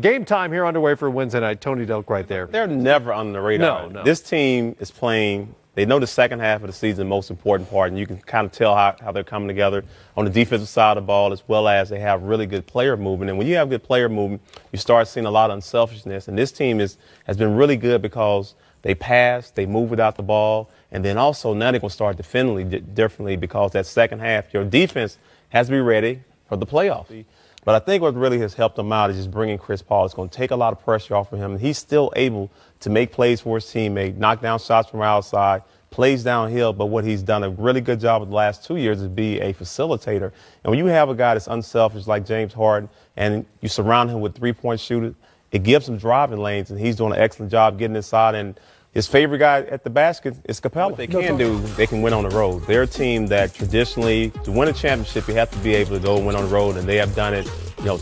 Game time here underway for Wednesday night. Tony Delk right there. They're never on the radar. No. This team is playing. They know the second half of the season, the most important part, and you can kind of tell how they're coming together on the defensive side of the ball, as well as they have really good player movement. And when you have good player movement, you start seeing a lot of unselfishness. And this team has been really good because they pass, they move without the ball, and then also now they're going to start defending differently because that second half, your defense has to be ready for the playoffs. But I think what really has helped them out is just bringing Chris Paul. It's going to take a lot of pressure off of him. And he's still able to make plays for his teammate, knock down shots from outside, plays downhill. But what he's done a really good job of the last 2 years is be a facilitator. And when you have a guy that's unselfish like James Harden and you surround him with three-point shooters, it gives him driving lanes, and he's doing an excellent job getting inside. And his favorite guy at the basket is Capella. What they can do, they can win on the road. They're a team that traditionally, to win a championship, you have to be able to go win on the road, and they have done it,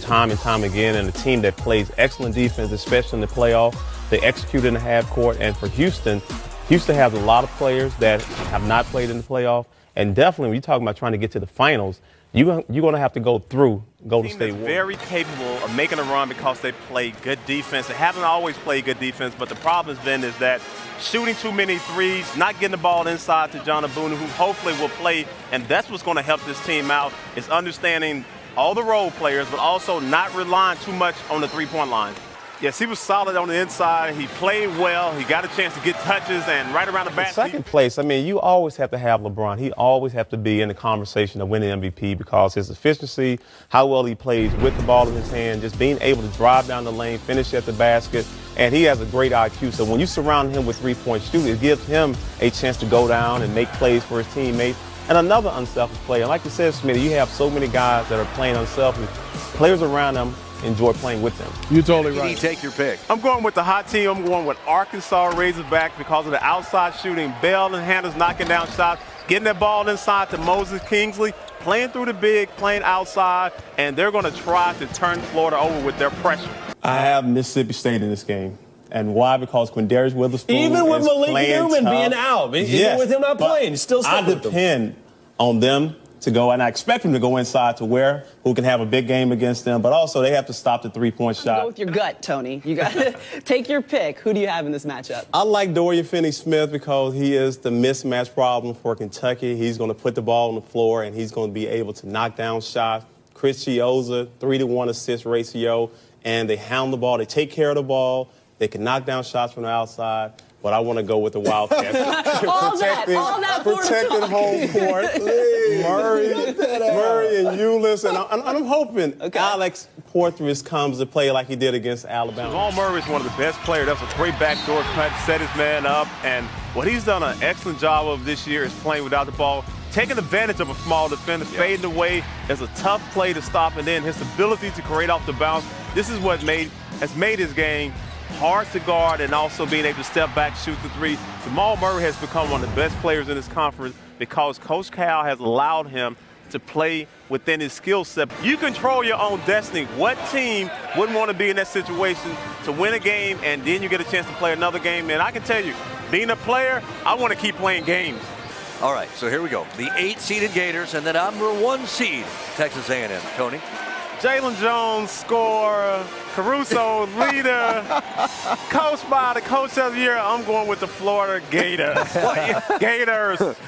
time and time again. And a team that plays excellent defense, especially in the playoff, they execute in the half court. And for Houston has a lot of players that have not played in the playoff, and definitely when you're talking about trying to get to the finals, you're going to have to go through Golden State Warriors. Very capable of making a run because they play good defense. They haven't always played good defense, but the problem has been is that shooting too many threes, not getting the ball inside to John Abuna, who hopefully will play, and that's what's going to help this team out, is understanding all the role players, but also not relying too much on the three-point line. Yes, he was solid on the inside. He played well. He got a chance to get touches and right around the basket. Second place, you always have to have LeBron. He always have to be in the conversation of winning MVP because his efficiency, how well he plays with the ball in his hand, just being able to drive down the lane, finish at the basket, and he has a great IQ. So when you surround him with three-point shooters, it gives him a chance to go down and make plays for his teammates. And another unselfish player. Like you said, Smitty, you have so many guys that are playing unselfish. Players around them enjoy playing with them. You're totally right. You take your pick. I'm going with the hot team. I'm going with Arkansas Razorbacks because of the outside shooting. Bell and Hannah's knocking down shots, getting that ball inside to Moses Kingsley, playing through the big, playing outside, and they're going to try to turn Florida over with their pressure. I have Mississippi State in this game. And why? Because Quindarius Witherspoon even with is Malik playing Newman tough. being out, even with him not playing, still I depend on them to go, and I expect them to go inside to who can have a big game against them, but also they have to stop the three-point shot. Go with your gut, Tony. You got to take your pick. Who do you have in this matchup? I like Dorian Finney-Smith because he is the mismatch problem for Kentucky. He's going to put the ball on the floor, and he's going to be able to knock down shots. Chris Chiozza, 3-to-1 assist ratio, and they hound the ball. They take care of the ball. They can knock down shots from the outside. But I want to go with the Wildcats. all that protecting home court. Murray and Ulis. And I'm hoping Alex Porthris comes to play like he did against Alabama. Jamal Murray is one of the best players. That's a great backdoor cut, set his man up. And what he's done an excellent job of this year is playing without the ball, taking advantage of a small defender, fading away. It's a tough play to stop, and then his ability to create off the bounce. This is what has made his game hard to guard, and also being able to step back, shoot the three. Jamal Murray has become one of the best players in this conference because Coach Cal has allowed him to play within his skill set. You control your own destiny. What team wouldn't want to be in that situation to win a game and then you get a chance to play another game? And I can tell you, being a player, I want to keep playing games. All right, so here we go. The 8-seeded Gators and the number 1 seed, Texas A&M. Tony? Jalen Jones, scorer. Caruso, leader. Coached by the coach of the year. I'm going with the Florida Gators. Gators.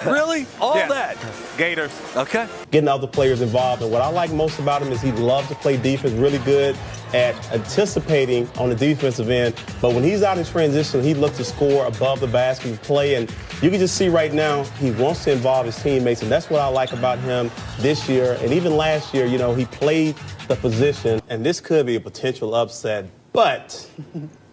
Really? All that? Gators. Okay. Getting other players involved. And what I like most about him is he loves to play defense, really good at anticipating on the defensive end. But when he's out in transition, he looks to score above the basket and play. And you can just see right now he wants to involve his teammates. And that's what I like about him this year. And even last year, he played the position. And this could be a potential upset. But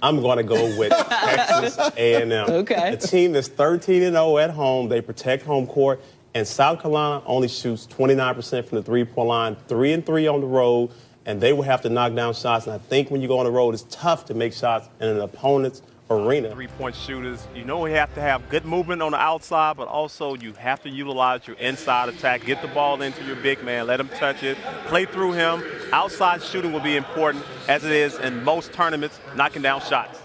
I'm going to go with Texas A&M. Okay. A team that's 13-0 at home. They protect home court. And South Carolina only shoots 29% from the three-point line, 3-3 on the road. And they will have to knock down shots. And I think when you go on the road, it's tough to make shots in an opponent's arena. Three-point shooters, you have to have good movement on the outside, but also you have to utilize your inside attack. Get the ball into your big man, let him touch it, play through him. Outside shooting will be important, as it is in most tournaments, knocking down shots.